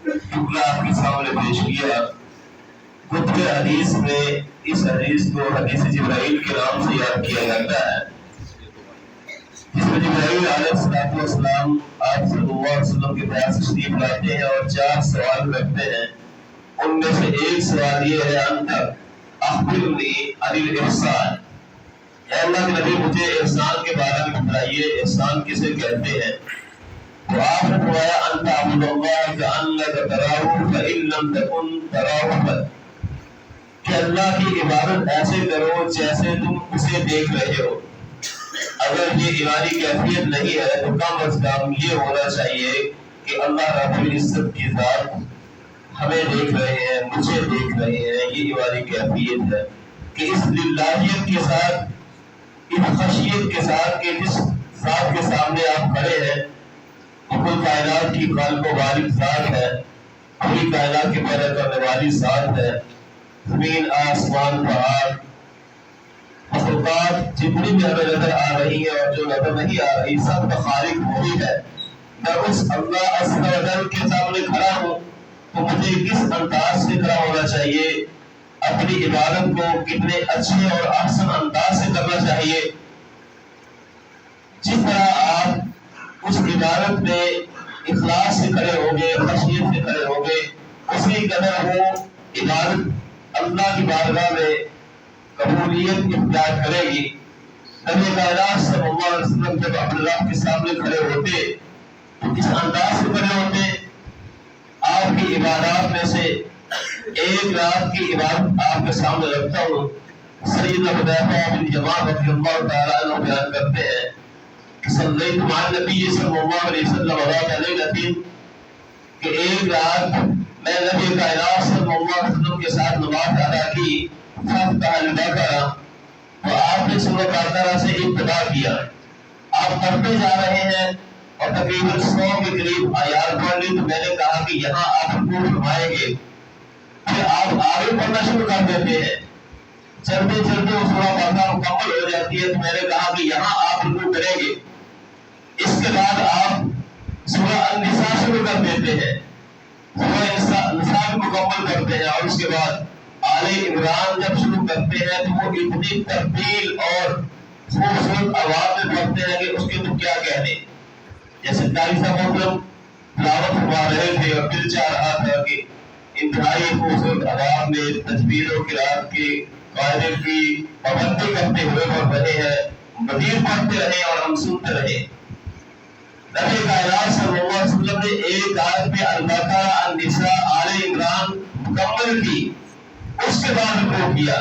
جملہ آپ کے سامنے پیش کیا۔ کتب حدیث میں اس حدیث کو حدیث جبرائیل کے نام سے یاد کیا جاتا ہے، جس میں جبرائیل علیہ السلام آپ صلی اللہ علیہ وسلم کے پاس تشریف لاتے ہیں اور 4 سوال کرتے ہیں۔ ان میں سے ایک سوال یہ ہے، انت اخبرنی عن الاحسان، اے اللہ کے نبی مجھے احسان کے بارے میں بتائیے، احسان کسے کہتے ہیں؟ تو آپ نے فرمایا انت عبد اللہ کأنک تراہ فإن لم تکن تراہ، کہ اللہ کی عبادت ایسے کرو جیسے تم اسے دیکھ رہے ہو۔ اگر یہ ایمانی کیفیت نہیں ہے تو کم از کم یہ ہونا چاہیے کہ اللہ رب العزت کی ذات ہمیں دیکھ رہے ہیں، مجھے دیکھ رہے ہیں۔ یہ ایمانی کیفیت ہے کہ اس للہیت کے ساتھ، اس خشیت کے ساتھ کہ جس ذات کے سامنے آپ کھڑے ہیں کل کائنات کی خالق و مالک ذات ہے، پوری کائنات کے پیدا کرنے والی ذات ہے، زمین آسمان پہاڑ مخلوقات جتنی بھی ہمیں نظر آ رہی ہے اور جو نظر نہیں آ رہی سب کا خالق وہی ہے۔ میں اس اللہ عز و جل کے سامنے کھڑا ہوں تو مجھے کس انداز سے کھڑا ہونا چاہیے، اپنی عبادت کو کتنے اچھے اور احسن انداز سے کرنا چاہیے۔ جس طرح آپ اس عبادت میں اخلاص سے کھڑے ہوگے، خشیت سے کھڑے ہوگے، اسی قدر وہ عبادت اللہ کی بارگاہ میں قبولیت اختیار کرے گی۔ نبی کائنات صلی اللہ علیہ وسلم جب اپنے رب کے سامنے کھڑے ہوتے تو اس انداز سے کھڑے ہوتے۔ آپ کی عبادات میں سے ایک رات کی عبادت آپ کے سامنے رکھتا ہوں۔ سیدنا حذیفہ بن یمان رضی اللہ تعالیٰ عنہ بیان کرتے ہیں کہ صلیت مع النبی صلی اللہ علیہ وسلم ذات لیلۃ، کہ ایک رات میں نبی کائنات صلی اللہ علیہ وسلم کے ساتھ نماز ادا کی، ففتح البقرہ، تو آپ نے سورۃ بقرہ سے ابتدا کیا۔ آپ پڑھتے جا رہے ہیں اور تقریباً 100 کے قریب آیات پڑھ لی، تو میں نے کہا کہ یہاں آپ رکوع فرمائیں گے، پھر آپ آگے پڑھنا شروع کر دیتے ہیں۔ چلتے چلتے وہ سورۃ بقرہ مکمل ہو جاتی ہے تو میں نے کہا کہ یہاں آپ رکوع کریں گے۔ اس کے بعد آپ سورہ النساء شروع کر دیتے ہیں، سورہ النساء کو مکمل کرتے ہیں، اور اس کے بعد آل عمران جب شروع کرتے ہیں تو وہ اتنی ترتیل اور خوبصورت آواز میں پڑھتے ہیں کہ اس کے تو کیا کہنے۔ جیسے قاری صاحب محترم تلاوت فرما رہے تھے اور دل چاہ رہا تھا کہ انتہائی خوبصورت آواز میں تجوید و قرات کے قاعدے کی پابندی کرتے ہوئے پڑھ رہے ہیں، مزید پڑھتے رہے اور ہم سنتے رہے۔ نبی کائنات صلی اللہ علیہ وسلم نے ایک آیت میں البقرہ، النساء، آل عمران مکمل کی، اس کے بعد رکوع کیا،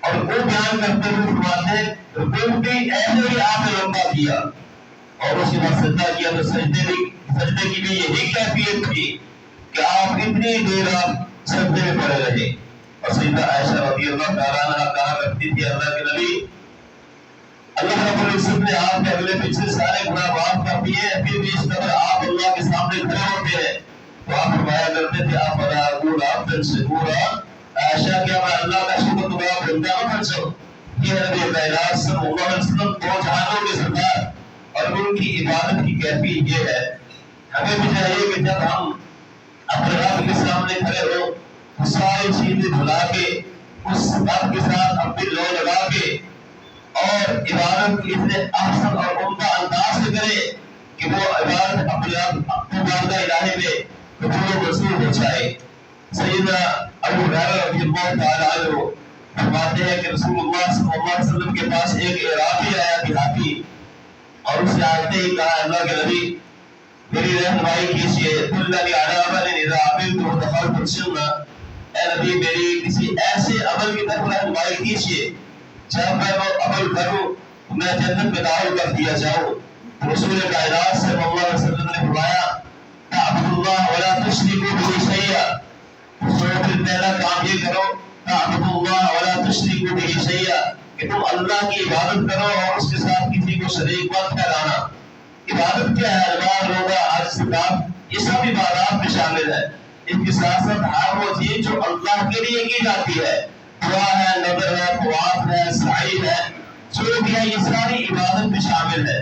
اور وہ بیان کرتے ہوئے فرماتے ہیں رکوع بھی ایسے ہی آپ نے لمبا کیا، اور اس کے بعد سجدہ کیا تو سجدے کی بھی یہی کیفیت تھی کہ آپ اتنی دیر آپ سجدے میں پڑے رہے۔ اور سیدہ عائشہ رضی اللہ تعالیٰ عنہا کہا کرتی تھی اللہ کے نبی، اللہ رب العزت نے آپ کے اگلے پچھلے سارے گناہ معاف کر دیے، پھر بھی اس قدر آپ اللہ کے سامنے کھڑے ہوتے ہیں۔ تو آپ فرمایا کرتے تھے آپ بنا اقول آپ شکورا، عائشہ کیا میں اللہ کا شکر گزار بندہ نہ بن سکوں؟ یہ نبی کائنات صلی اللہ علیہ وسلم دو جہانوں کے سردار، اور ان کی عبادت کی کیفیت یہ ہے۔ ہمیں بھی چاہیے کہ جب ہم اپنے رب کے سامنے کھڑے ہو تو ساری چیزیں بھلا کے اس رب کے ساتھ اپنی لو لگا کے اور عبادت اتنے احسن اور عمدہ انداز سے کرے کہ وہ عبادت اپنے اپنے بارگاہ الہی میں قبول و منظور ہو جائے۔ سیدنا ابو ہریرہ رضی اللہ تعالیٰ عنہ فرماتے ہیں کہ رسول اللہ صلی اللہ علیہ وسلم کے پاس ایک اعرابی آیا دیہاتی، اور اس نے آتے ہی کہا اللہ کے نبی میری رہنمائی کیجیے، دلنی علی عمل اذا عملت دخلت الجنہ، اے نبی میری کسی ایسے عمل کی طرف رہنمائی کیجیے جب میں وہ عمل کروں میں جنت میں داخل کر دیا جاؤں۔ رسول کائنات صلی اللہ علیہ وسلم نے فرمایا تعبد اللہ ولا تشرکوا بہ شیئا، پھر پہلا کام یہ کرو تعبد اللہ ولا تشرکوا بہ شیئا، کہ تم اللہ کی عبادت کرو اور اس کے ساتھ کسی کو شریک مت ٹھہرانا۔ عبادت کیا ہے؟ نماز، روزہ، حج، زکات، یہ سب عبادات میں شامل ہے۔ اس کے ساتھ ساتھ ہر وہ چیز جو اللہ کے لیے کی جاتی ہے، دعا ہے، نظر ہے، طواف ہے، سعی ہے، جو بھی ہے، یہ ساری عبادت میں شامل ہے۔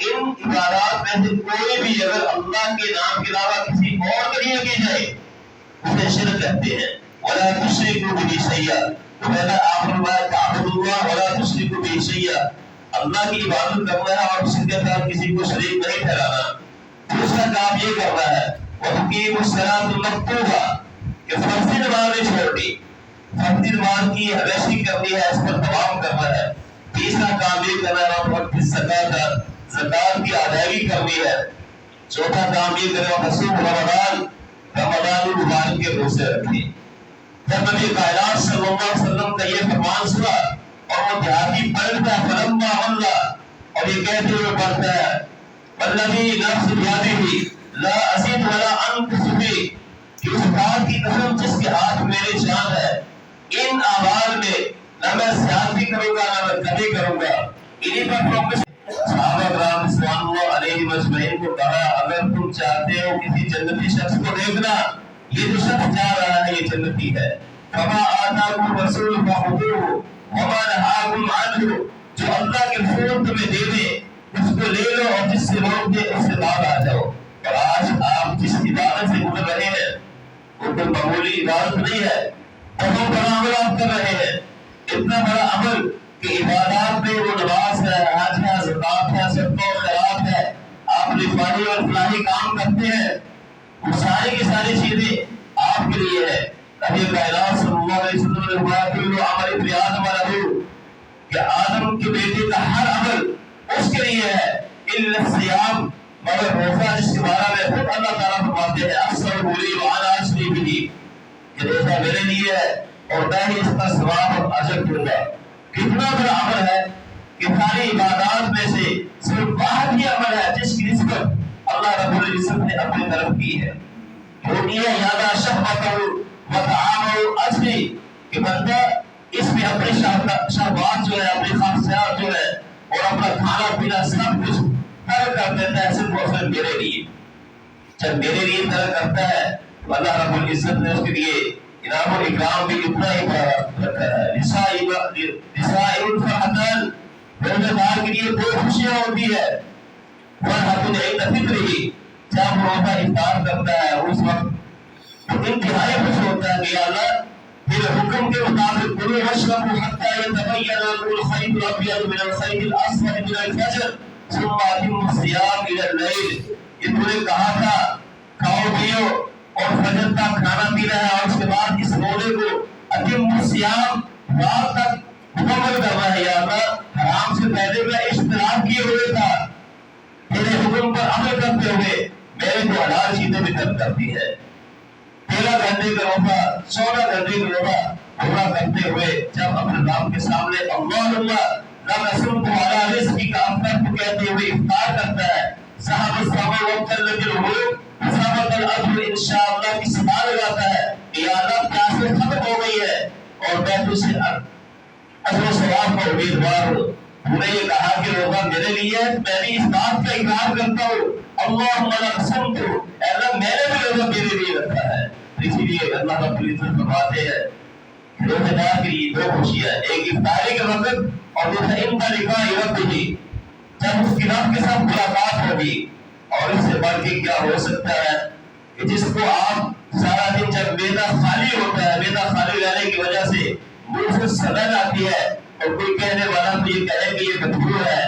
ان عبادات میں سے کوئی بھی اگر اللہ کے نام کے علاوہ کسی اور کے لیے کی جائے شرک کہتے ہیں. ولا تشرکوا به شیئا، تو پہلا آخر بات تعبدوا اللہ ولا تشرکوا به شیئا، اللہ کی عبادت کرنا ہے اور اس کے ساتھ کسی کو شریک نہیں ٹھہرانا. دوسرا کام یہ کرنا ہے وَتُقِيمُ الصَّلَاةَ الْمَكْتُوبَةَ کہ فرضی نماز نہیں چھوڑنی، فرضی نماز کی ادائیگی کرنی ہے، اس پر دوام کرنا ہے. تیسرا کام یہ کرنا ہے وقت الزکاۃ، زکات کی ادائیگی کرنی ہے. چوتھا کام یہ کرنا ہے وصوم رمضان، رمضان المبارک کے روزے رکھیں. جب نبی کائنات صلی اللہ علیہ وسلم کا یہ فرمان سنا اور وہ دیہاتی پلٹتا ہے فلما اللہ، اور یہ کہتے ہوئے پڑھتا ہے والذی نفس بیدہ لا ازید ولا انقص فی، کہ اس بات کی قسم جس کے ہاتھ میری جان ہے، ان اعمال میں نہ میں زیادتی کروں گا نہ میں کمی کروں گا. انہی پر فوکس. صحابہ کرام رضوان اللہ علیہم اجمعین کو کہا اگر تم چاہتے ہو کسی جنتی شخص کو دیکھنا، یہ جو شخص جا رہا ہے یہ جنتی ہے. فما آتاکم الرسول فخذوہ وما نہاکم عنہ، جو اللہ کے رسول تمہیں دے دے اس کو لے لو اور جس سے روک دے اس سے باہر آ جاؤ. اور آج آپ جس عبادت سے گزر رہے ہیں وہ کوئی معمولی عبادت نہیں ہے، بہت بڑا عمل آپ کر رہے ہیں. اتنا بڑا عمل کہ عبادات میں وہ نماز ہے، حج ہے، زکات ہے، صدقہ و خیرات ہے، آپ رفاہی اور فلاحی کام کرتے ہیں، وہ ساری کی ساری چیزیں آپ کے لیے ہے. نبی کائنات صلی اللہ علیہ وسلم نے فرمایا کل عمل ابن آدم لہ، کہ آدم کے بیٹے کا ہر عمل اس کے لیے ہے الا الصیام، مگر روزہ جس کے بارے میں خود اللہ تعالیٰ فرماتے ہیں اکثر بولی وانا اجری بھی، کہ روزہ میرے لیے ہے اور میں ہی اس کا ثواب اور اجر دوں گا. کتنا بڑا عمل ہے کہ ساری عبادات میں سے صرف واحد ہی عمل ہے جس کی نسبت اللہ رب العزت نے اپنی طرف کی ہے. وہ یہ یادہ شہوتہ وطعامہ اجری، کہ بندہ اس میں اپنی شہوات جو ہے، اپنی خواہشات جو ہے اور اپنا کھانا پینا سب کچھ ترک کر دیتا ہے صرف اور صرف میرے لیے. جب میرے لیے ترک کرتا ہے تو اللہ رب العزت نے اس کے لیے انعام و اکرام بھی اتنا ہی بڑا رکھا ہے. نسائل فرحتان، روزہ دار کے لیے دو خوشیاں ہوتی ہے. فرحت عند فطرہ، جب روزہ افطار کرتا ہے اس وقت تو انتہائی خوش ہوتا ہے کہ یا اللہ میرے حکم کے مطابق کلوا واشربوا حتى يتبين لكم الخيط الابيض من الخيط الاسود من الفجر ثم اتموا الصيام الى الليل. یہ تو نے کہا تھا کھاؤ پیو اور فجر تک کھانا پینا ہے اور اس کے بعد اس روزے کو اتموا الصيام رات تک مکمل کرنا ہے. یا اللہ حرام سے پہلے میں اجتناب کیے ہوئے تھا، تیرے حکم پر عمل کرتے ہوئے میرے کو حلال چیزیں بھی ترک کرتی ہے. 13 گھنٹے کا روزہ، 14 گھنٹے کا روزہ پورا کرتے ہوئے جب اپنے رب کے سامنے اللہم لم اسمت علی رزقک کا اپنا کہتے ہوئے افطار کرتا ہے، صحابہ الصبر وابتلت الغروب صحابت الاجر انشاءاللہ کی صدا لگاتا ہے کہ یا اللہ پیاسے ختم ہو گئی ہے اور میں تجھ سے اجر و ثواب کا امیدوار ہوں. انہوں نے یہ کہا کہ روزہ میرے لیے ہے، میں بھی اس بات کا اقرار کرتا ہوں اللہم لم اسمت، اے اللہ میں نے بھی روزہ میرے لیے رکھا ہے. اسی لیے اللہ رب العزت فرماتے ہیں روزہ دار کے لیے دو خوشیاں، ایک افطاری کے وقت اور دوسرا عند لقاء ربہ، جب اس کے رب کے ساتھ ملاقات ہوگی. اور اس سے بڑھ کے کیا ہو سکتا ہے کہ جس کو آپ سارا دن جب معدہ خالی ہوتا ہے، معدہ خالی رہنے کی وجہ سے منہ سے سڑن آتی ہے اور کوئی کہنے والا تو یہ کہے کہ یہ بدبو ہے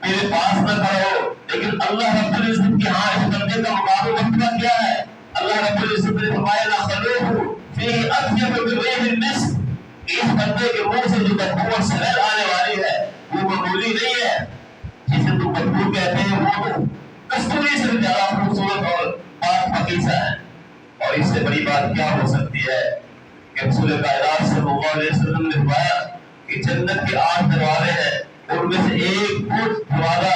میرے پاس نہ کرو، لیکن اللہ رب العزت کے ہاں اس بندے کا مقام وقت کیا ہے؟ اللہ رب العزت نے فرمایا لا خلوہ فیہ اطیب من ریح المسک، اس بندے کے منہ سے جو بدبو اور سمیل آنے والی ہے وہ معمولی نہیں ہے. جسے تم بدبو کہتے ہیں وہ کستوری سے زیادہ خوبصورت اور پاک پاکیزہ ہے. اور اس سے بڑی بات کیا ہو سکتی ہے کہ رسول کائنات صلی اللہ علیہ وسلم نے فرمایا کہ جنت کے 8 دروازے ہیں، ان میں سے ایک دروازہ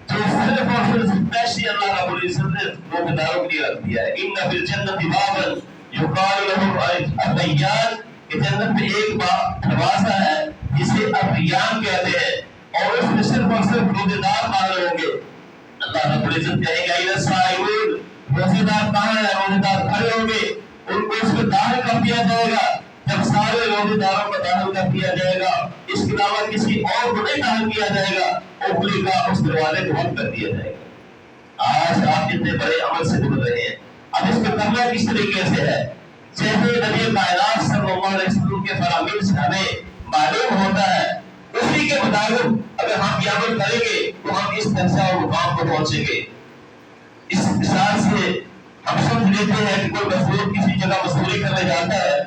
جو صرف اور صرف اسپیشلی اللہ رب العزت نے روزہ داروں کے لیے رکھ دیا ہے. ان فی الجنت بابا یقال له الریان، کہ جنت میں ایک دروازہ ہے جسے الریان کہتے ہیں اور اس میں صرف اور صرف روزہ دار داخل ہوں گے. اللہ رب العزت کہے گا اذا الصائمون، روزہ دار کہاں ہے؟ روزہ دار کھڑے ہوں گے، ان کو اس میں داخل کر دیا جائے گا. جب سارے روزہ داروں کو داخل کر دیا جائے گا اس کے علاوہ کسی اور کو نہیں داخل کیا جائے گا، اوپری کا اس دروازے کو بند کر دیا جائے گا. آج آپ اتنے بڑے عمل سے گزر رہے ہیں، اب اس کو کرنا کس طریقے سے ہے؟ جیسے نبی کائنات صلی اللہ علیہ وسلم کے فرامین سے ہمیں معلوم ہوتا ہے، اسی کے مطابق اگر ہم یہ عمل کریں گے تو ہم اس درجہ اور مقام کو پہنچیں گے۔ اس مثال سے ہم سمجھ لیتے ہیں کہ کوئی مزدور کسی جگہ مزدوری کرنے جاتا ہے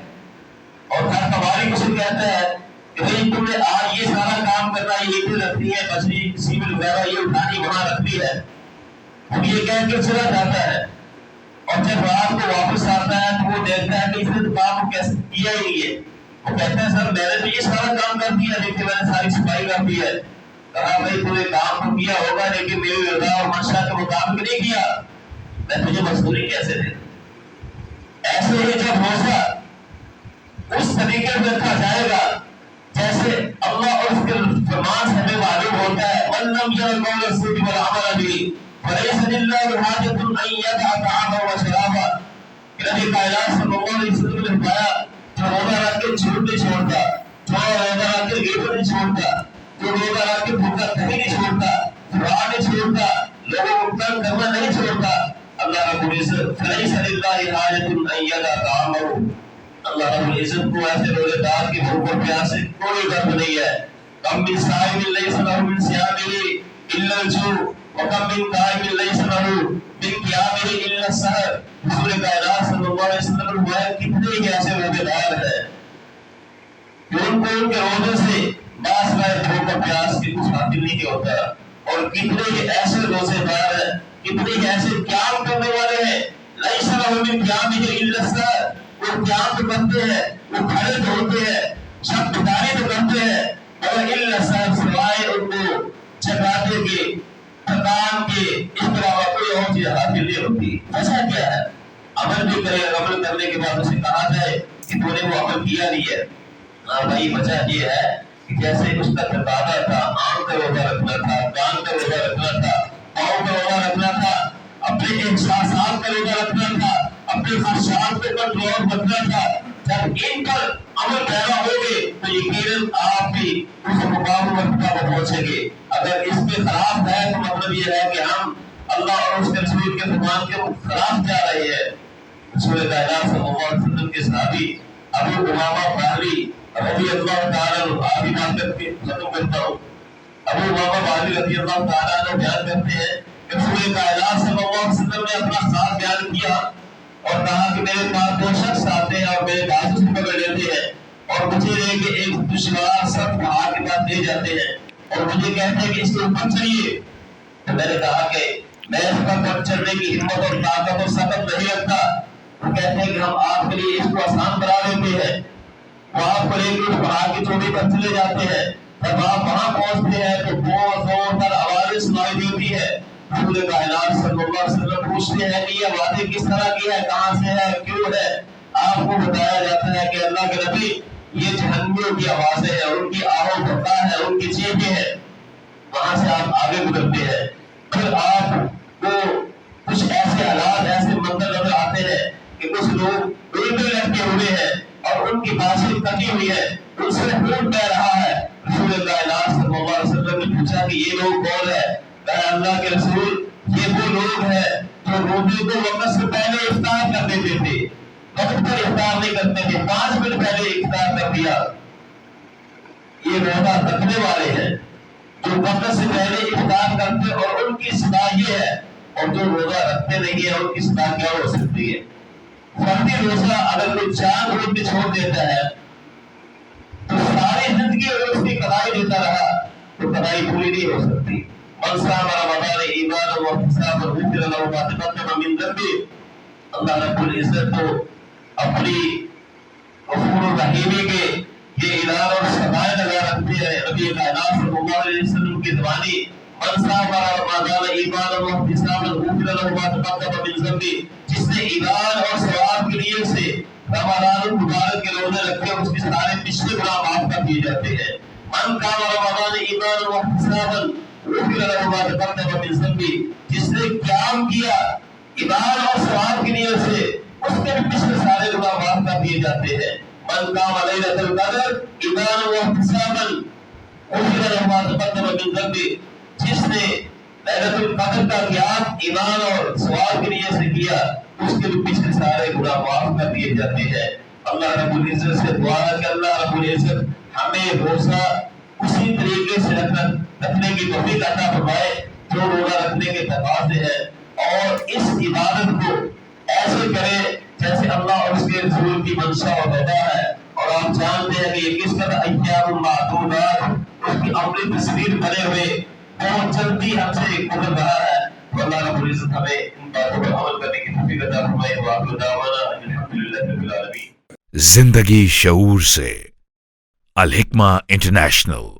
اور ہر کماری اسے کہتا ہے کہ بھائی تم نے آج یہ سارا کام کرنا، یہ اینٹیں رکھنی ہے، بجری سیمنٹ وغیرہ یہ اٹھانی وہاں رکھنی ہے، وہ یہ کہہ کے چلا جاتا ہے، اور جب رات کو واپس آتا ہے تو وہ دیکھتا ہے کہ اس نے تو کام کیسے کیا ہی نہیں ہے۔ وہ کہتا ہے سر میں نے تو یہ سارا کام کر دیا، لیکن میں نے ساری صفائی کر دی ہے۔ کہا بھائی تو نے کام تو کیا ہوگا لیکن میری رضا اور منشا کے مطابق نہیں کیا، میں تجھے مزدوری کیسے دے؟ ایسے ہی جب روزہ اس طریقے سے رکھا جائے گا جیسے اللہ اور اس کے فرمان سے ہمیں معلوم ہوتا ہے، من لم يرى قول الزور والعمل به فليس لله حاجة أن يدع طعامه وشرابه۔ نبی کائنات صلی اللہ علیہ وسلم نے فرمایا جو روزہ رکھ کے جھوٹ نہیں چھوڑتا، جو روزہ رکھ کے غیبت نہیں چھوڑتا، جو روزہ رکھ کے بھوکا کہیں نہیں چھوڑتا، دعا نہیں چھوڑتا، لوگوں کو تنگ کرنا نہیں چھوڑتا، اللہ رب العزت فلیس للہ حاجۃ ان یدع طعامہ، اللہ رب العزت کو ایسے روزے دار کی بھوک اور پیاس سے کوئی درد نہیں ہے۔ کم من صائم لیس لہ من صیامہ الا الجوع وکم من قائم لیس لہ من قیامہ الا السحر۔ رسول کائنات صلی اللہ علیہ وسلم نے فرمایا کتنے ہی ایسے روزے دار ہیں کہ ان کو ان کے روزے سے باس بھوک اور پیاس کی کچھ حاصل نہیں ہوتا، اور کتنے ہی ایسے روزے دار ہیں، کتنے ہی ایسے قیام کرنے والے ہیں، لیس لہ من قیامہ الا السحر، وہ قیام تو کرتے ہیں، وہ کھڑے تو ہوتے ہیں، شب گزاری تو کرتے ہیں، اور الا السحر سوائے ان کو جگاتے کے تھکان کے اس طرح کوئی اور چیز حاصل نہیں ہوتی۔ ایسا کیا ہے؟ عمل بھی کرے، عمل کرنے کے بعد اسے کہا جائے کہ تو نے وہ عمل کیا نہیں ہے۔ ہاں بھائی وجہ یہ ہے کہ جیسے اس کا تقاضا تھا، آنکھ کا روزہ رکھنا تھا، کان کا روزہ رکھنا تھا، پاؤں کا روزہ رکھنا تھا، اپنے احساسات کا روزہ رکھنا تھا، اپنے خواہشات پہ کنٹرول رکھنا تھا، جب ان پر عمل پیدا ہوگے تو یقیناً آپ بھی اس مقام مرتبہ پر پہنچیں گے۔ اگر اس کے خلاف ہے تو مطلب یہ ہے کہ ہم اللہ اور اس کے رسول کے فرمان کے خلاف جا رہے ہیں۔ رسول کائنات صلی اللہ علیہ وسلم کے صحابی ابو امامہ باہلی رضی اللہ تعالیٰ عنہ، آخری بات کر کے ختم کرتا ہوں، ابو امامہ باہلی رضی اللہ تعالیٰ عنہ بیان کرتے ہیں کہ رسول کائنات صلی اللہ علیہ وسلم نے اپنا خاص بیان کیا اور کہا کہ میرے پاس دو شخص آتے ہیں اور میرے بازو سے پکڑ لیتے ہیں اور مجھے لے کے ایک دشوار سخت پہاڑ کے پاس لے جاتے ہیں اور مجھے کہتے ہیں کہ اس کے اوپر چڑھیے۔ تو میں نے کہا کہ میں اس پر چڑھنے کی ہمت اور طاقت اور سبق نہیں رکھتا۔ وہ کہتے ہیں کہ ہم آپ کے لیے اس کو آسان بنا دیتے ہیں۔ وہ آپ کو لے کے اس پہاڑ کی چوٹی پر چلے جاتے ہیں، جب آپ وہاں پہنچتے ہیں تو بہت زور تر آوازیں سنائی دیتی ہے۔ رسول کائنات صلی اللہ علیہ وسلم پوچھتے ہیں کہ یہ وعدے کس طرح کی ہے، کہاں سے ہے، کیوں ہے؟ آپ کو بتایا جاتا ہے کہ اللہ کے نبی یہ جہنمیوں کی آوازیں ہیں، ان کی آہو بھکا ہے، ان کی چیخیں ہیں۔ وہاں سے آپ آگے گزرتے ہیں، پھر آپ کو کچھ ایسے حالات ایسے منظر نظر آتے ہیں کہ کچھ لوگ الٹے لٹکے ہوئے ہیں اور ان کی باتیں کٹی ہوئی ہے، ان سے خون بہ رہا ہے۔ رسول کائنات صلی اللہ علیہ وسلم نے پوچھا کہ یہ لوگ کون ہے؟ کہا اللہ کے رسول یہ وہ لوگ ہیں جو روزے کو وقت سے پہلے افطار کر دیتے تھے، وقت پر افطار نہیں کرتے تھے، 5 منٹ پہلے افطار کر دیا۔ یہ روزہ رکھنے والے ہیں جو وقت سے پہلے افطار کرتے، اور ان کی صدا یہ ہے، اور جو روزہ رکھتے نہیں ہے ان کی صدا کیا ہو سکتی ہے؟ فردی روزہ اگر کوئی 4 روز بھی چھوڑ دیتا ہے تو ساری زندگی اگر اس کی قضائی دیتا رہا تو قضائی پوری نہیں ہو سکتی۔ من صام رمضان ایمانا واحتسابا غفر له ما تقدم من ذنبه۔ اللہ رب العزت کو اپنی غفور الرحیمی کے یہ اعلان اور سزائیں لگا رکھتے ہیں۔ نبی کائنات صلی اللہ علیہ وسلم کی زبانی من صام رمضان ایمانا واحتسابا غفر له ما تقدم من ذنبه، جس نے ایمان اور ثواب کے لیے سے رمضان المبارک کے روزے رکھے اس کے سارے پچھلے گناہ معاف کر دیے جاتے ہیں۔ من قام رمضان ایمانا واحتسابا غفر له ما تقدم من ذنبه، جس نے قیام کیا ایمان اور ثواب کی نیت سے اس کے بھی پچھلے سارے گناہ معاف کر دیے جاتے ہیں۔ من قام لیلۃ القدر ایمانا واحتسابا غفر له ما تقدم من ذنبه، جس نے لیلۃ القدر کا قیام ایمان اور ثواب کی نیت سے کیا اس کے بھی پچھلے سارے گناہ معاف کر دیے جاتے ہیں۔ اللہ رب العزت سے دعا ہے کہ اللہ رب العزت ہمیں روزہ اسی طریقے سے رکھنے کی توفیق عطا فرمائے جو روزہ رکھنے کے تقاضے ہیں، اور اس عبادت کو ایسے کرے جیسے اللہ اور اس کے رسول کی منشا و وعدہ ہے۔ اور آپ جانتے ہیں کہ یہ کس طرح ایام معدودات اس کی عملی تصویر بنے ہوئے بہت جلدی ہم سے گزر رہا ہے۔ اللہ رب العزت ہمیں ان باتوں پر عمل کرنے کی توفیق عطا فرمائے۔ وآخر دعوانا الحمدللہ رب العالمین۔ زندگی شعور سے، الحکمہ انٹرنیشنل۔